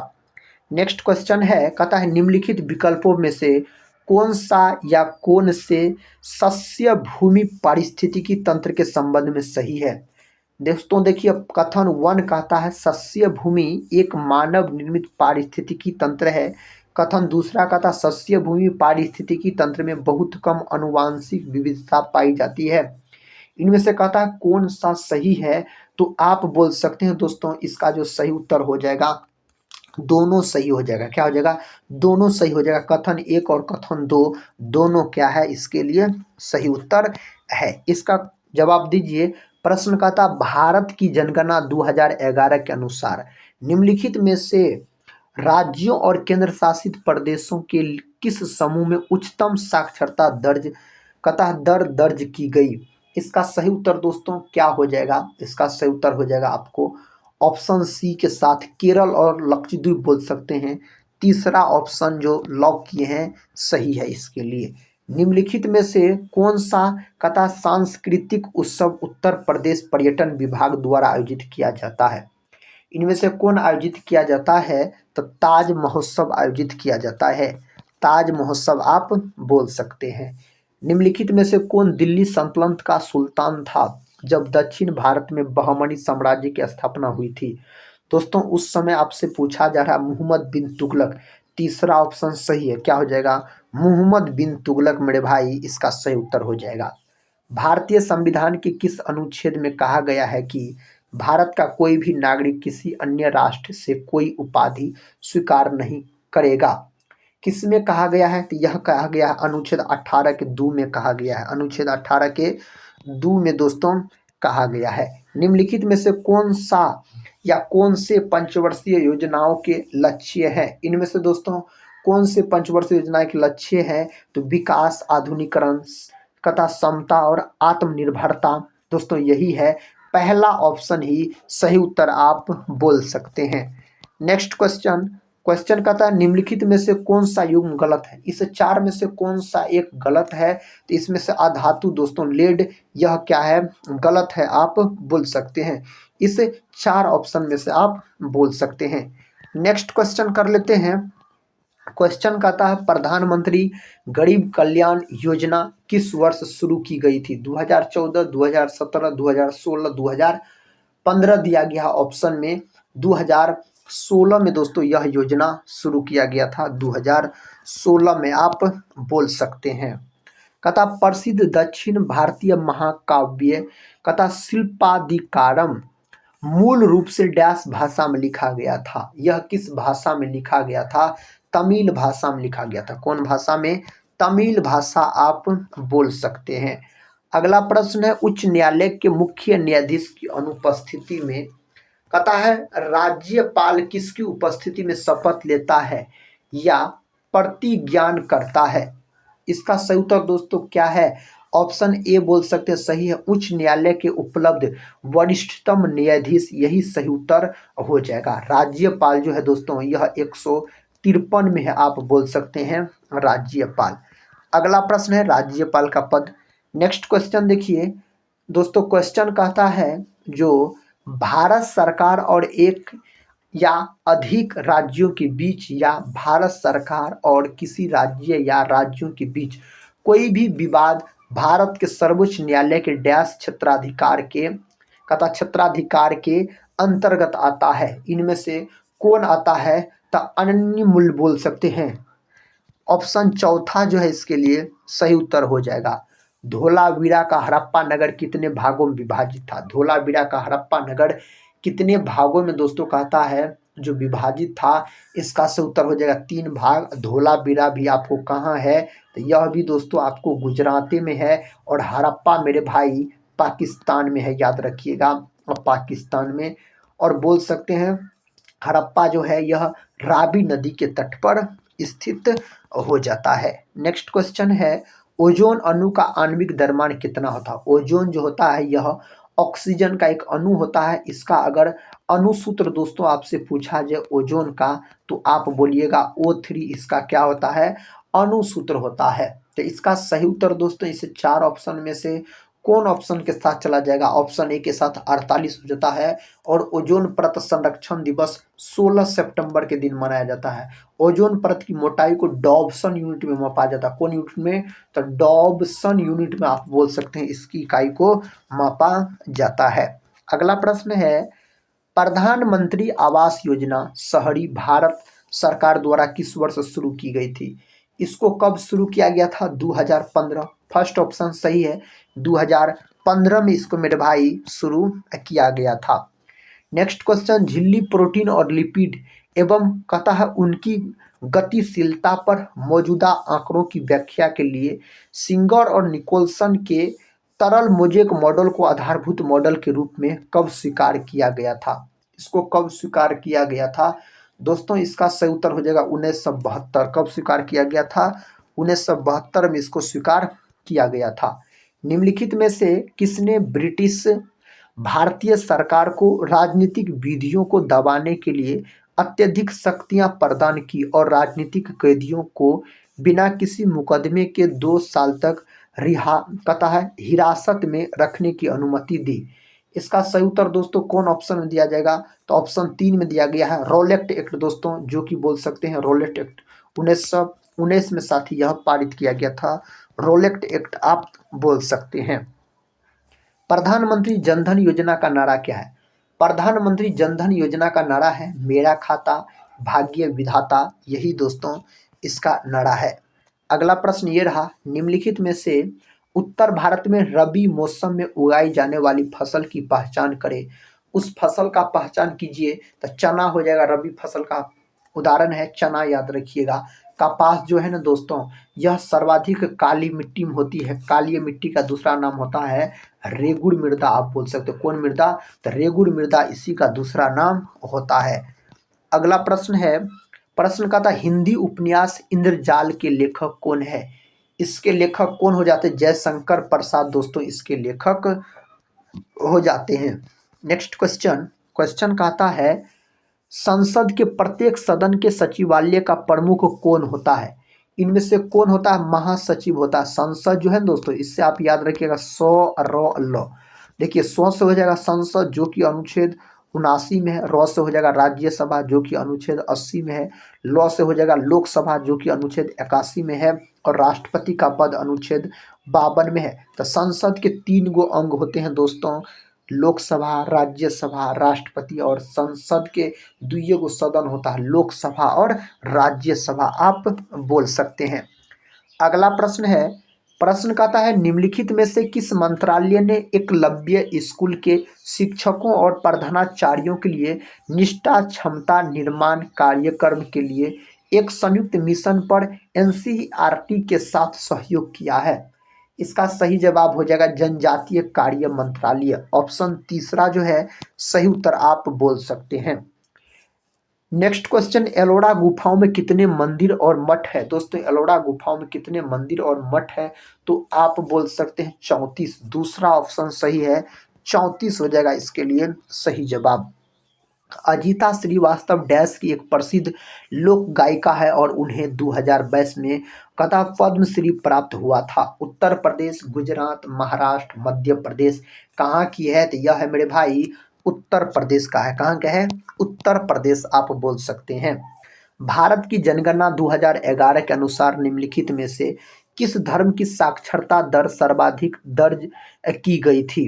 नेक्स्ट क्वेश्चन है, कहता है निम्नलिखित विकल्पों में से कौन सा या कौन से सस्य भूमि पारिस्थितिकी तंत्र के संबंध में सही है? दोस्तों देखिए कथन 1 कहता है सस्य भूमि एक मानव निर्मित पारिस्थितिकी तंत्र है। कथन दूसरा कहता है सस्य भूमि पारिस्थितिकी तंत्र में बहुत कम आनुवांशिक विविधता पाई जाती है। इनमें से कहता है कौन सा सही है? तो आप बोल सकते हैं दोस्तों इसका जो सही उत्तर हो जाएगा दोनों सही हो जाएगा। क्या हो जाएगा? दोनों सही हो जाएगा। कथन 1 और कथन 2 दोनों क्या है इसके लिए सही उत्तर है। इसका जवाब दीजिए। प्रश्न का था भारत की जनगणना 2011 के अनुसार निम्नलिखित में से राज्यों और केंद्र शासित प्रदेशों के किस समूह में उच्चतम साक्षरता दर दर्ज की गई? इसका सही उत्तर दोस्तों क्या हो जाएगा? इसका सही उत्तर हो जाएगा आपको ऑप्शन सी के साथ केरल और लक्षद्वीप बोल सकते हैं। तीसरा ऑप्शन जो लॉक किए हैं सही है इसके लिए। निम्नलिखित में से कौन सा कथा सांस्कृतिक उत्सव उत्तर प्रदेश पर्यटन विभाग द्वारा आयोजित किया जाता है? इनमें से कौन आयोजित किया जाता है? तो ताज महोत्सव आयोजित किया जाता है। ताज महोत्सव आप बोल सकते हैं। निम्नलिखित में से कौन दिल्ली सल्तनत का सुल्तान था जब दक्षिण भारत में बहमनी साम्राज्य की स्थापना हुई थी? दोस्तों उस समय आपसे पूछा जा रहा है मोहम्मद बिन तुगलक। तीसरा ऑप्शन सही है। क्या हो जाएगा? मोहम्मद बिन तुगलक मेरे भाई इसका सही उत्तर हो जाएगा। भारतीय संविधान के किस अनुच्छेद में कहा गया है कि भारत का कोई भी नागरिक किसी अन्य राष्ट्र से कोई उपाधि स्वीकार नहीं करेगा? किस में कहा गया है? तो यह कहा गया है अनुच्छेद 18 के 2 में कहा गया है। अनुच्छेद 18 के 2 में दोस्तों कहा गया है। निम्नलिखित में से कौन सा या कौन से पंचवर्षीय योजनाओं के लक्ष्य है? इनमें से दोस्तों कौन से पंचवर्षीय योजनाएं के लक्ष्य है? तो विकास, आधुनिकीकरण, तथा समता और आत्मनिर्भरता दोस्तों यही है। पहला ऑप्शन ही सही उत्तर आप बोल सकते हैं। नेक्स्ट क्वेश्चन, क्वेश्चन कहता है निम्नलिखित में से कौन सा युग्म गलत है। इस चार में से कौन सा एक गलत है। तो इसमें से अधातु दोस्तों लेड, यह क्या है, गलत है, आप बोल सकते हैं। इस चार ऑप्शन में से आप बोल सकते हैं। नेक्स्ट क्वेश्चन कर लेते हैं। क्वेश्चन कहता है प्रधानमंत्री गरीब कल्याण योजना किस वर्ष शुरू की गई थी। 2014, 2017, 2016, 2015 दिया गया ऑप्शन में। 2016 में दोस्तों यह योजना शुरू किया गया था, 2016 में आप बोल सकते हैं। कथा प्रसिद्ध दक्षिण भारतीय महाकाव्य कथा शिल्पाधिकारम मूल रूप से डैश भाषा में लिखा गया था। यह किस भाषा में लिखा गया था। तमिल भाषा में लिखा गया था। कौन भाषा में। तमिल भाषा आप बोल सकते हैं। अगला प्रश्न है उच्च न्यायालय के मुख्य न्यायाधीश की अनुपस्थिति में कहता है राज्यपाल किसकी उपस्थिति में शपथ लेता है या प्रतिज्ञान करता है। इसका सही उत्तर दोस्तों क्या है। ऑप्शन ए बोल सकते हैं सही है, उच्च न्यायालय के उपलब्ध वरिष्ठतम न्यायाधीश, यही सही उत्तर हो जाएगा। राज्यपाल जो है दोस्तों यह 153 में है, आप बोल सकते हैं राज्यपाल। अगला प्रश्न है राज्यपाल का पद। नेक्स्ट क्वेश्चन देखिए दोस्तों, क्वेश्चन कहता है जो भारत सरकार और एक या अधिक राज्यों के बीच या भारत सरकार और किसी राज्य या राज्यों के बीच कोई भी विवाद भारत के सर्वोच्च न्यायालय के डैश क्षेत्राधिकार के कथा क्षेत्राधिकार के अंतर्गत आता है। इनमें से कौन आता है। तो अनन्य मूल्य बोल सकते हैं। ऑप्शन चौथा जो है इसके लिए सही उत्तर हो जाएगा। धोलावीरा का हड़प्पा नगर कितने भागों में विभाजित था। धोलावीरा का हड़प्पा नगर कितने भागों में दोस्तों कहता है जो विभाजित था। इसका सही उत्तर हो जाएगा 3 भाग। धोलावीरा भी आपको कहाँ है। तो यह भी दोस्तों आपको गुजरात में है और हड़प्पा मेरे भाई पाकिस्तान में है, याद रखिएगा पाकिस्तान में। और बोल सकते हैं हड़प्पा जो है यह रावी नदी के तट पर स्थित हो जाता है। नेक्स्ट क्वेश्चन है ओजोन अणु का आणविक द्रव्यमान कितना होता है। ओजोन जो होता है यह ऑक्सीजन का एक अणु होता है। इसका अगर अणुसूत्र दोस्तों आपसे पूछा जाए ओजोन का तो आप बोलिएगा O3, इसका क्या होता है अणुसूत्र होता है। तो इसका सही उत्तर दोस्तों इस 4 ऑप्शन में से कौन ऑप्शन के साथ चला जाएगा। ऑप्शन ए के साथ 48 हो जाता है। और ओजोन परत संरक्षण दिवस 16 सितंबर के दिन मनाया जाता है। ओजोन परत की मोटाई को डॉब्सन यूनिट में मापा जाता है। कौन यूनिट में। तो डॉब्सन यूनिट में आप बोल सकते हैं इसकी इकाई को मापा जाता है। अगला प्रश्न है प्रधानमंत्री आवास योजना शहरी भारत सरकार द्वारा किस वर्ष शुरू की गई थी। इसको कब शुरू किया गया था। 2015। फर्स्ट ऑप्शन सही है, 2015 में इसको मेरे भाई शुरू किया गया था। नेक्स्ट क्वेश्चन झिल्ली प्रोटीन और लिपिड एवं कहता है उनकी गतिशीलता पर मौजूदा आंकड़ों की व्याख्या के लिए सिंगर और निकोलसन के तरल मोजेक मॉडल को आधारभूत मॉडल के रूप में कब स्वीकार किया गया था। इसको कब स्वीकार किया गया था दोस्तों। इसका सही उत्तर हो जाएगा 1972। कब स्वीकार किया गया था। 1972 में इसको स्वीकार किया गया था। निम्नलिखित में से किसने ब्रिटिश भारतीय सरकार को राजनीतिक विधियों को दबाने के लिए अत्यधिक शक्तियां प्रदान की और राजनीतिक कैदियों को बिना किसी मुकदमे के 2 साल तक हिरासत में रखने की अनुमति दी। इसका सही उत्तर दोस्तों कौन ऑप्शन में दिया जाएगा। तो ऑप्शन 3 में दिया गया है रॉलेट एक्ट दोस्तों, जो कि बोल सकते हैं रॉलेट एक्ट 1919 में साथ ही यह पारित किया गया था। रॉलेट एक्ट आप बोल सकते हैं। प्रधानमंत्री जनधन योजना का नारा क्या है। प्रधानमंत्री जनधन योजना का नारा है मेरा खाता भाग्य विधाता, यही दोस्तों इसका नारा है। अगला प्रश्न ये रहा निम्नलिखित में से उत्तर भारत में रबी मौसम में उगाई जाने वाली फसल की पहचान करें। उस फसल का पहचान कीजिए। तो चना हो जाएगा रबी फसल का उदाहरण है चना, याद रखिएगा। कपास जो है ना दोस्तों यह सर्वाधिक काली मिट्टी में होती है। काली मिट्टी का दूसरा नाम होता है रेगुड़ मृदा, आप बोल सकते हो कौन मृदा। तो रेगुड़ मृदा इसी का दूसरा नाम होता है। अगला प्रश्न है, प्रश्न का था हिंदी उपन्यास इंद्रजाल के लेखक कौन है। इसके लेखक कौन हो जाते हैं। जयशंकर प्रसाद दोस्तों इसके लेखक हो जाते हैं। नेक्स्ट क्वेश्चन, क्वेश्चन कहता है संसद के प्रत्येक सदन के सचिवालय का प्रमुख कौन होता है? इनमें से कौन होता है? महासचिव होता है। संसद जो है ना दोस्तों, इससे आप याद रखिएगा, ल। देखिए, से हो जाएगा संसद जो कि अनुच्छेद 79 में है, से हो जाएगा राज्यसभा जो कि अनुच्छेद 80 में है, से हो जाएगा लोकसभा जो कि अनुच्छेद 81 में है, और राष्ट्रपति का पद अनुच्छेद 52 में है। तो संसद के 3 गो अंग होते हैं दोस्तों, लोकसभा, राज्यसभा, राष्ट्रपति, और संसद के 2 गो सदन होता है, लोकसभा और राज्यसभा आप बोल सकते हैं। अगला प्रश्न है, प्रश्न कहता है निम्नलिखित में से किस मंत्रालय ने एकलव्य स्कूल के शिक्षकों और प्रधानाचार्यों के लिए निष्ठा क्षमता निर्माण कार्यक्रम के लिए एक संयुक्त मिशन पर एनसीईआरटी के साथ सहयोग किया है? इसका सही जवाब हो जाएगा जनजातीय कार्य मंत्रालय। ऑप्शन तीसरा जो है सही उत्तर आप बोल सकते हैं। नेक्स्ट क्वेश्चन, एलोरा गुफाओं में कितने मंदिर और मठ है? दोस्तों, एलोरा गुफाओं में कितने मंदिर और मठ है? तो आप बोल सकते हैं 34। दूसरा ऑप्शन सही है, 34 हो जाएगा इसके लिए सही जवाब। अजीता श्रीवास्तव डैश की एक प्रसिद्ध लोक गायिका है और उन्हें 2022 में कथा पद्मश्री प्राप्त हुआ था। उत्तर प्रदेश, गुजरात, महाराष्ट्र, मध्य प्रदेश, कहाँ की है? तो यह है मेरे भाई उत्तर प्रदेश का है। कहाँ का है? उत्तर प्रदेश आप बोल सकते हैं। भारत की जनगणना 2011 के अनुसार निम्नलिखित में से किस धर्म की साक्षरता दर सर्वाधिक दर्ज की गई थी?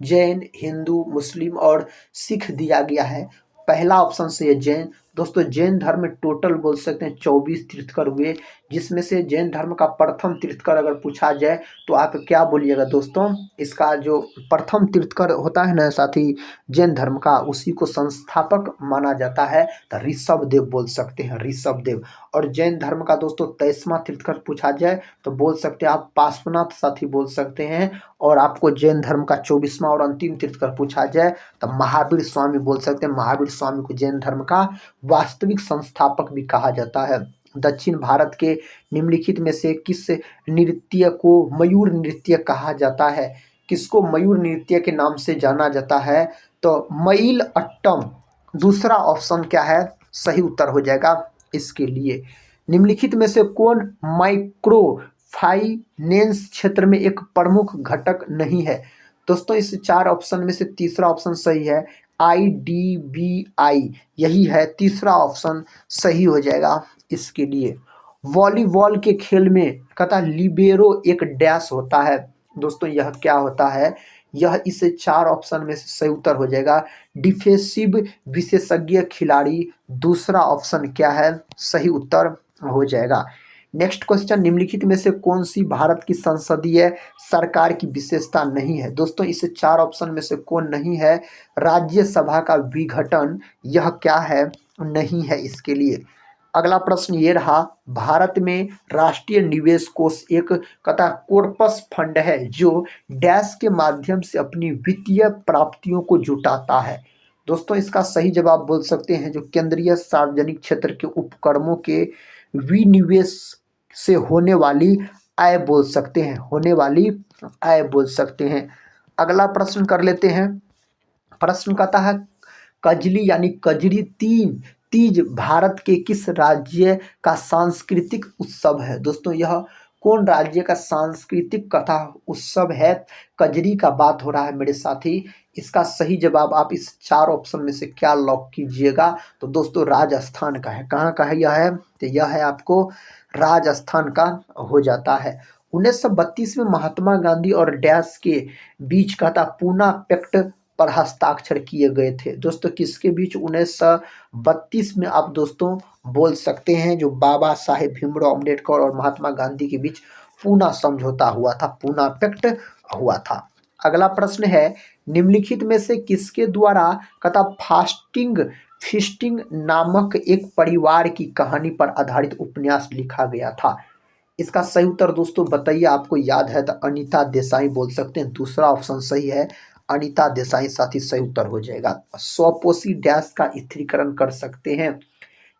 जैन, हिंदू, मुस्लिम और सिख दिया गया है। पहला ऑप्शन से है जैन। दोस्तों, जैन धर्म में टोटल बोल सकते हैं 24 तीर्थकर हुए, जिसमें से जैन धर्म का प्रथम तीर्थकर अगर पूछा जाए तो आप क्या बोलिएगा दोस्तों? इसका जो प्रथम तीर्थकर होता है ना साथी जैन धर्म का, उसी को संस्थापक माना जाता है, तो ऋषभ देव बोल सकते हैं, ऋषभ देव। और जैन धर्म का दोस्तों 23वां तीर्थकर पूछा जाए तो बोल सकते हैं आप पार्श्वनाथ साथी बोल सकते हैं। और आपको जैन धर्म का 24वां और अंतिम तीर्थकर पूछा जाए तो महावीर स्वामी बोल सकते हैं। महावीर स्वामी को जैन धर्म का वास्तविक संस्थापक भी कहा जाता है। दक्षिण भारत के निम्नलिखित में से किस नृत्य को मयूर नृत्य कहा जाता है? किसको मयूर नृत्य के नाम से जाना जाता है? तो मईल अट्टम। दूसरा ऑप्शन क्या है? सही उत्तर हो जाएगा इसके लिए। निम्नलिखित में से कौन माइक्रो फाइनेंस क्षेत्र में एक प्रमुख घटक नहीं है? दोस्तों, इस 4 ऑप्शन में से तीसरा ऑप्शन सही है, IDBI यही है, तीसरा ऑप्शन सही हो जाएगा इसके लिए। वॉलीबॉल के खेल में कहता लिबेरो एक डैश होता है। दोस्तों, यह क्या होता है? यह इस 4 ऑप्शन में से सही उत्तर हो जाएगा डिफेंसिव विशेषज्ञ खिलाड़ी। दूसरा ऑप्शन क्या है? सही उत्तर हो जाएगा। नेक्स्ट क्वेश्चन, निम्नलिखित में से कौन सी भारत की संसदीय सरकार की विशेषता नहीं है? दोस्तों, इस 4 ऑप्शन में से कौन नहीं है? राज्यसभा का विघटन, यह क्या है? नहीं है इसके लिए। अगला प्रश्न ये रहा, भारत में राष्ट्रीय निवेश कोष एक कथा कॉर्पस फंड है जो डैश के माध्यम से अपनी वित्तीय प्राप्तियों को जुटाता है। दोस्तों, इसका सही जवाब बोल सकते हैं जो केंद्रीय सार्वजनिक क्षेत्र के उपक्रमों के विनिवेश से होने वाली आय बोल सकते हैं, होने वाली आय बोल सकते हैं। अगला प्रश्न कर लेते हैं। प्रश्न कहता है कजली यानी कजरी तीज भारत के किस राज्य का सांस्कृतिक उत्सव है? दोस्तों, यह कौन राज्य का सांस्कृतिक कथा उत्सव है? कजरी का बात हो रहा है मेरे साथी। इसका सही जवाब आप इस 4 ऑप्शन में से क्या लॉक कीजिएगा? तो दोस्तों, राजस्थान का है। कहाँ का है यह है? तो यह है आपको राजस्थान का हो जाता है। 1932 में महात्मा गांधी और डैश के बीच का था पूना पैक्ट पर हस्ताक्षर किए गए थे। दोस्तों, किसके बीच? 1932 में आप दोस्तों बोल सकते हैं जो बाबा साहेब भीमराव अम्बेडकर और महात्मा गांधी के बीच पूना समझौता हुआ था, पूना पैक्ट हुआ था। अगला प्रश्न है, निम्नलिखित में से किसके द्वारा कथा फीस्टिंग नामक एक परिवार की कहानी पर आधारित उपन्यास लिखा गया था? इसका सही उत्तर दोस्तों बताइए, आपको याद है तो अनीता देसाई बोल सकते हैं। दूसरा ऑप्शन सही है, अनीता देसाई साथी सही उत्तर हो जाएगा। स्वपोषी डैश का स्थिरीकरण कर सकते हैं।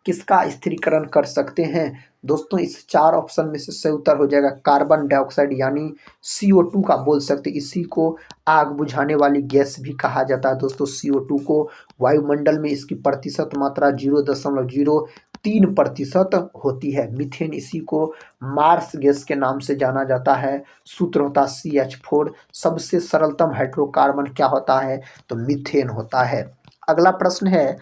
किसका स्थिरीकरण कर सकते हैं? दोस्तों इस 4 ऑप्शन में से सही उत्तर हो जाएगा कार्बन डाइऑक्साइड यानी CO2 का बोल सकते हैं। इसी को आग बुझाने वाली गैस भी कहा जाता है दोस्तों। CO2 को वायुमंडल में इसकी प्रतिशत मात्रा 0.03% होती है। मीथेन इसी को मार्स गैस के नाम से जाना जाता है। सूत्र होता है CH4। सबसे सरलतम हाइड्रोकार्बन क्या होता है? तो मीथेन होता है। अगला प्रश्न है,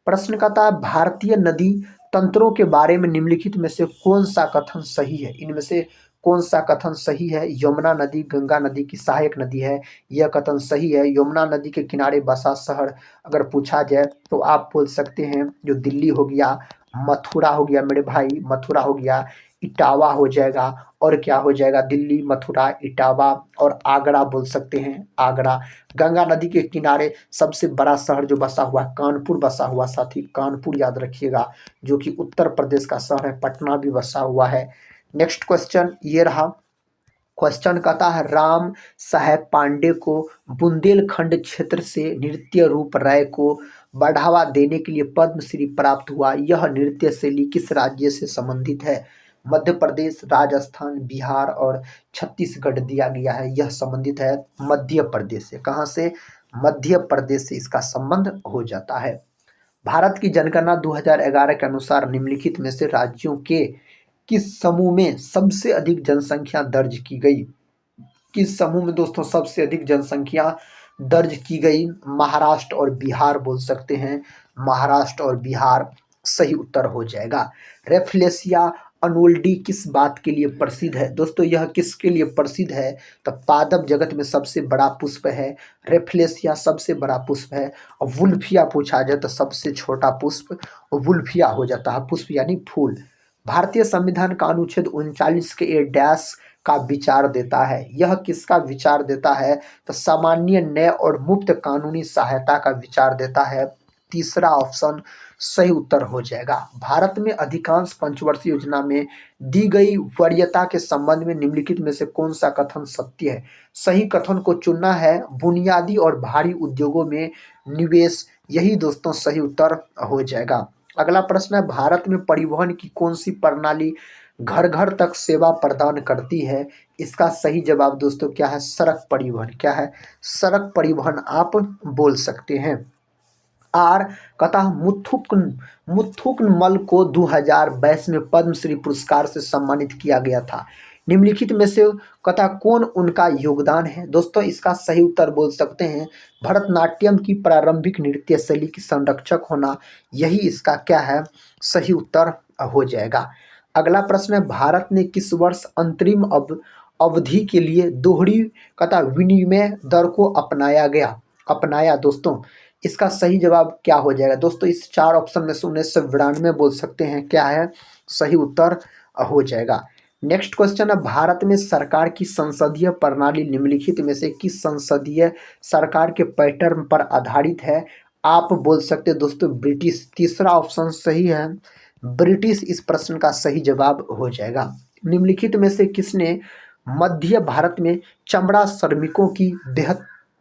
प्रश्न कहता है भारतीय नदी तंत्रों के बारे में निम्नलिखित में से कौन सा कथन सही है? इनमें से कौन सा कथन सही है? यमुना नदी गंगा नदी की सहायक नदी है, यह कथन सही है। यमुना नदी के किनारे बसा शहर अगर पूछा जाए तो आप बोल सकते हैं जो दिल्ली हो गया, मथुरा हो गया मेरे भाई, मथुरा हो गया, इटावा हो जाएगा, और क्या हो जाएगा? दिल्ली, मथुरा, इटावा और आगरा बोल सकते हैं, आगरा। गंगा नदी के किनारे सबसे बड़ा शहर जो बसा हुआ है कानपुर बसा हुआ, साथी कानपुर याद रखिएगा, जो कि उत्तर प्रदेश का शहर है। पटना भी बसा हुआ है। नेक्स्ट क्वेश्चन ये रहा। क्वेश्चन कहता है राम साहेब पांडे को बुंदेलखंड क्षेत्र से नृत्य रूप राय को बढ़ावा देने के लिए पद्मश्री प्राप्त हुआ। यह नृत्य शैली किस राज्य से संबंधित है? मध्य प्रदेश, राजस्थान, बिहार और छत्तीसगढ़ दिया गया है। यह संबंधित है मध्य प्रदेश से। कहाँ से? मध्य प्रदेश से इसका संबंध हो जाता है। भारत की जनगणना 2011 के अनुसार निम्नलिखित में से राज्यों के किस समूह में सबसे अधिक जनसंख्या दर्ज की गई? किस समूह में दोस्तों सबसे अधिक जनसंख्या दर्ज की गई? महाराष्ट्र और बिहार बोल सकते हैं, महाराष्ट्र और बिहार सही उत्तर हो जाएगा। रेफ्लेसिया अनोल्डी किस बात के लिए प्रसिद्ध है? दोस्तों यह किसके लिए प्रसिद्ध है? तो पादप जगत में सबसे बड़ा पुष्प है रेफ्लेसिया, सबसे बड़ा पुष्प है। और वुल्फिया पूछा जाए तो सबसे छोटा पुष्प वुल्फिया हो जाता है, पुष्प यानी फूल। भारतीय संविधान का अनुच्छेद 39 के ए डैश का विचार देता है। यह किसका विचार देता है? तो सामान्य न्याय और मुफ्त कानूनी सहायता का विचार देता है। तीसरा ऑप्शन सही उत्तर हो जाएगा। भारत में अधिकांश पंचवर्षीय योजना में दी गई वरीयता के संबंध में निम्नलिखित में से कौन सा कथन सत्य है? सही कथन को चुनना है। बुनियादी और भारी उद्योगों में निवेश, यही दोस्तों सही उत्तर हो जाएगा। अगला प्रश्न है भारत में परिवहन की कौन सी प्रणाली घर घर तक सेवा प्रदान करती है? इसका सही जवाब दोस्तों क्या है? सड़क परिवहन। क्या है? सड़क परिवहन आप बोल सकते हैं। आर कथा मुथुकनमल को 2022 में पद्मश्री पुरस्कार से सम्मानित किया गया था। निम्नलिखित में से कथा कौन उनका योगदान है? दोस्तों इसका सही उत्तर बोल सकते हैं भरतनाट्यम की प्रारंभिक नृत्य शैली की संरक्षक होना, यही इसका क्या है? सही उत्तर हो जाएगा। अगला प्रश्न है भारत ने किस वर्ष अंतरिम अवधि के लिए दोहरी कथा विनिमय दर को अपनाया दोस्तों? इसका सही जवाब क्या हो जाएगा? दोस्तों इस 4 ऑप्शन में से 1992 बोल सकते हैं, क्या है? सही उत्तर हो जाएगा। नेक्स्ट क्वेश्चन है भारत में सरकार की संसदीय प्रणाली निम्नलिखित में से किस संसदीय सरकार के पैटर्न पर आधारित है? आप बोल सकते हैं दोस्तों ब्रिटिश। तीसरा ऑप्शन सही है, ब्रिटिश इस प्रश्न का सही जवाब हो जाएगा। निम्नलिखित में से किसने मध्य भारत में चमड़ा श्रमिकों की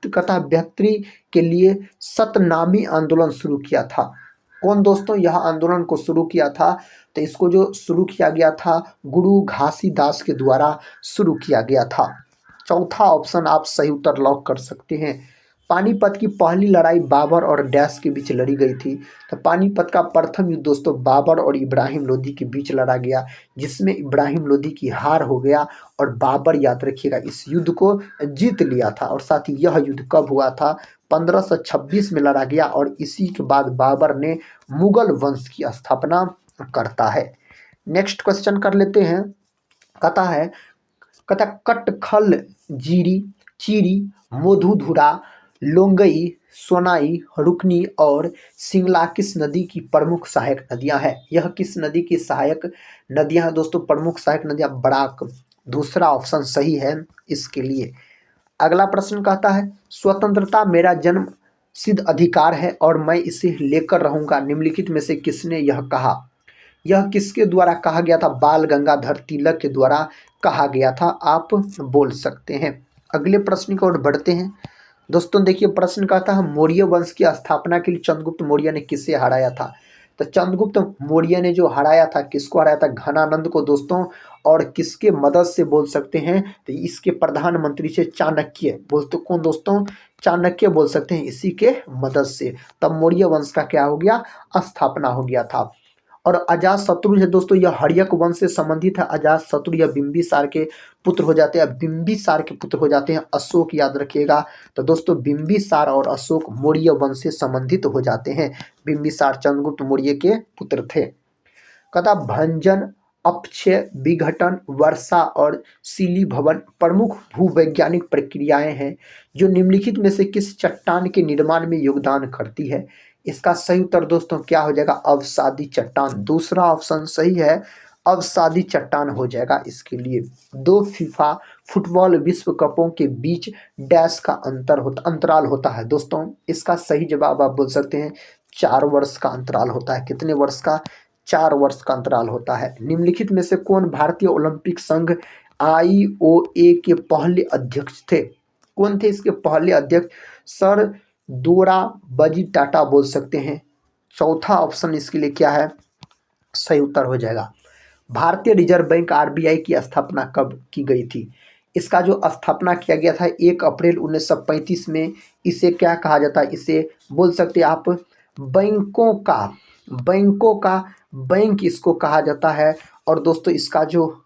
बेहतरी के लिए सतनामी आंदोलन शुरू किया था? कौन दोस्तों यह आंदोलन को शुरू किया था? तो इसको जो शुरू किया गया था गुरु घासीदास के द्वारा शुरू किया गया था। चौथा ऑप्शन आप सही उत्तर लॉक कर सकते हैं। पानीपत की पहली लड़ाई बाबर और डैश के बीच लड़ी गई थी। तो पानीपत का प्रथम युद्ध दोस्तों बाबर और इब्राहिम लोदी के बीच लड़ा गया, जिसमें इब्राहिम लोदी की हार हो गया और बाबर याद रखिएगा इस युद्ध को जीत लिया था। और साथ ही यह युद्ध कब हुआ था? 1526 में लड़ा गया और इसी के बाद बाबर ने मुगल वंश की स्थापना करता है। नेक्स्ट क्वेश्चन कर लेते हैं। कहता कटखल जीरी चीरी मोधुधुरा लोंगई सोनाई रुकनी और सिंगला किस नदी की प्रमुख सहायक नदियां हैं? यह किस नदी की सहायक नदियां हैं दोस्तों? प्रमुख सहायक नदियां बराक। दूसरा ऑप्शन सही है इसके लिए। अगला प्रश्न कहता है स्वतंत्रता मेरा जन्म सिद्ध अधिकार है और मैं इसे लेकर रहूंगा। निम्नलिखित में से किसने यह कहा? यह किसके द्वारा कहा गया था? बाल गंगाधर तिलक के द्वारा कहा गया था, आप बोल सकते हैं। अगले प्रश्न की ओर बढ़ते हैं दोस्तों। देखिए प्रश्न कहता है मौर्य वंश की स्थापना के लिए चंद्रगुप्त मौर्य ने किसे हराया था? तो चंद्रगुप्त मौर्य ने जो हराया था, किसको हराया था? घनानंद को दोस्तों। और किसके मदद से बोल सकते हैं? तो इसके प्रधानमंत्री से चाणक्य बोलते, कौन दोस्तों? चाणक्य बोल सकते हैं, इसी के मदद से तब मौर्य वंश का क्या हो गया? स्थापना हो गया था। और अजात शत्रु है दोस्तों, यह हर्यक वंश से संबंधित है। अजात शत्रु या बिंबिसार के पुत्र हो जाते हैं, बिंबिसार के पुत्र हो जाते हैं अशोक, याद रखिएगा। तो दोस्तों बिंबिसार और अशोक मौर्य वंश से संबंधित हो जाते हैं। बिंबिसार चंद्रगुप्त मौर्य के पुत्र थे। कथा भंजन, अपक्षय, विघटन, वर्षा और शिलीभवन प्रमुख भूवैज्ञानिक प्रक्रियाएं हैं जो निम्नलिखित में से किस चट्टान के निर्माण में योगदान करती है? इसका सही उत्तर दोस्तों क्या हो जाएगा? अवसादी चट्टान। दूसरा ऑप्शन सही है, अवसादी चट्टान हो जाएगा इसके लिए। 2 फीफा फुटबॉल विश्व कपों के बीच डैश का अंतराल होता है दोस्तों। इसका सही जवाब आप बोल सकते हैं 4 वर्ष का अंतराल होता है। कितने वर्ष का? 4 वर्ष का अंतराल होता है। निम्नलिखित में से कौन भारतीय ओलंपिक संघ IOA के पहले अध्यक्ष थे? कौन थे इसके पहले अध्यक्ष? सर दोराबजी टाटा बोल सकते हैं। चौथा ऑप्शन इसके लिए क्या है? सही उत्तर हो जाएगा। भारतीय रिजर्व बैंक RBI की स्थापना कब की गई थी? इसका जो स्थापना किया गया था 1 अप्रैल 1935 में। इसे क्या कहा जाता है? इसे बोल सकते हैं आप बैंकों का बैंक इसको कहा जाता है। और दोस्तों इसका जो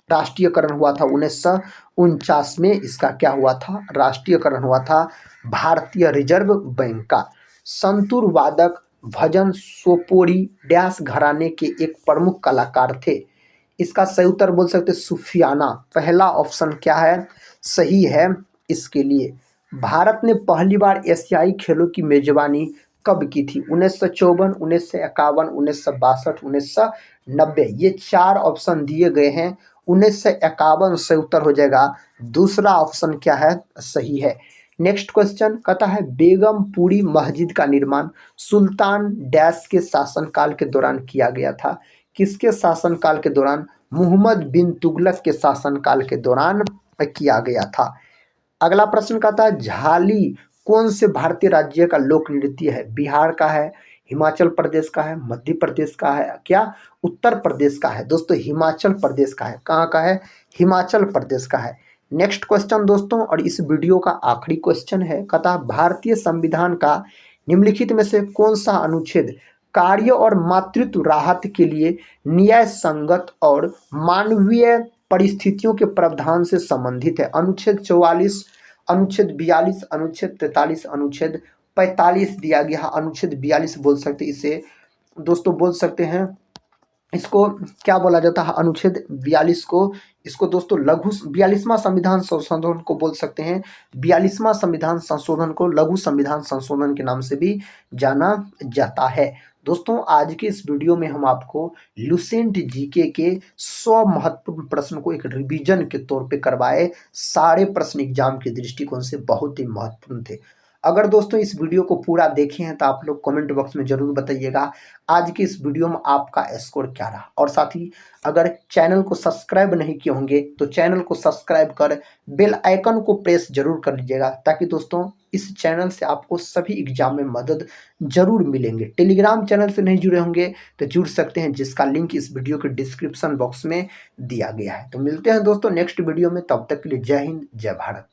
राष्ट्रीयकरण हुआ था 1949 में, इसका क्या हुआ था? राष्ट्रीयकरण हुआ था भारतीय रिजर्व बैंक का। संतूर वादक भजन सोपोरी डैश घराने के एक प्रमुख कलाकार थे। इसका सही उत्तर बोल सकते सुफियाना। पहला ऑप्शन क्या है? सही है इसके लिए। भारत ने पहली बार एशियाई खेलों की मेजबानी कब की थी? 1954, 1951, 1962, 1990। ये 4 ऑप्शन दिए गए हैं। 1951 सही उत्तर हो जाएगा। दूसरा ऑप्शन क्या है? सही है। नेक्स्ट क्वेश्चन कहता है बेगमपुरी मस्जिद का निर्माण सुल्तान डैश के शासनकाल के दौरान किया गया था? किसके शासनकाल के दौरान? मोहम्मद बिन तुगलक के शासनकाल के दौरान किया गया था। अगला प्रश्न कहता है झाली कौन से भारतीय राज्य का लोक नृत्य है? बिहार का है, हिमाचल प्रदेश का है, मध्य प्रदेश का है, क्या उत्तर प्रदेश का है? दोस्तों हिमाचल प्रदेश का है। कहाँ का है? हिमाचल प्रदेश का है। नेक्स्ट क्वेश्चन दोस्तों, और इस वीडियो का आखिरी क्वेश्चन है। कहता भारतीय संविधान का निम्नलिखित में से कौन सा अनुच्छेद कार्य और मातृत्व राहत के लिए न्याय संगत और मानवीय परिस्थितियों के प्रावधान से संबंधित है? अनुच्छेद 44, अनुच्छेद 42, अनुच्छेद 43, अनुच्छेद 45 दिया गया है। अनुच्छेद 42 बोल सकते इसे दोस्तों, बोल सकते हैं इसको क्या बोला जाता है? अनुच्छेद 42 को, इसको दोस्तों लघु 42वां संविधान संशोधन को बोल सकते हैं। 42वां संविधान संशोधन को लघु संविधान संशोधन के नाम से भी जाना जाता है। दोस्तों आज के इस वीडियो में हम आपको लुसेंट जीके के 100 महत्वपूर्ण प्रश्न को एक रिवीजन के तौर पे करवाए। सारे प्रश्न एग्जाम के दृष्टिकोण से बहुत ही महत्वपूर्ण थे। अगर दोस्तों इस वीडियो को पूरा देखे हैं तो आप लोग कमेंट बॉक्स में जरूर बताइएगा आज की इस वीडियो में आपका स्कोर क्या रहा। और साथ ही अगर चैनल को सब्सक्राइब नहीं किए होंगे तो चैनल को सब्सक्राइब कर बेल आइकन को प्रेस जरूर कर लीजिएगा, ताकि दोस्तों इस चैनल से आपको सभी एग्जाम में मदद जरूर मिलेंगे। टेलीग्राम चैनल से नहीं जुड़े होंगे तो जुड़ सकते हैं, जिसका लिंक इस वीडियो के डिस्क्रिप्शन बॉक्स में दिया गया है। तो मिलते हैं दोस्तों नेक्स्ट वीडियो में, तब तक के लिए जय हिंद, जय भारत।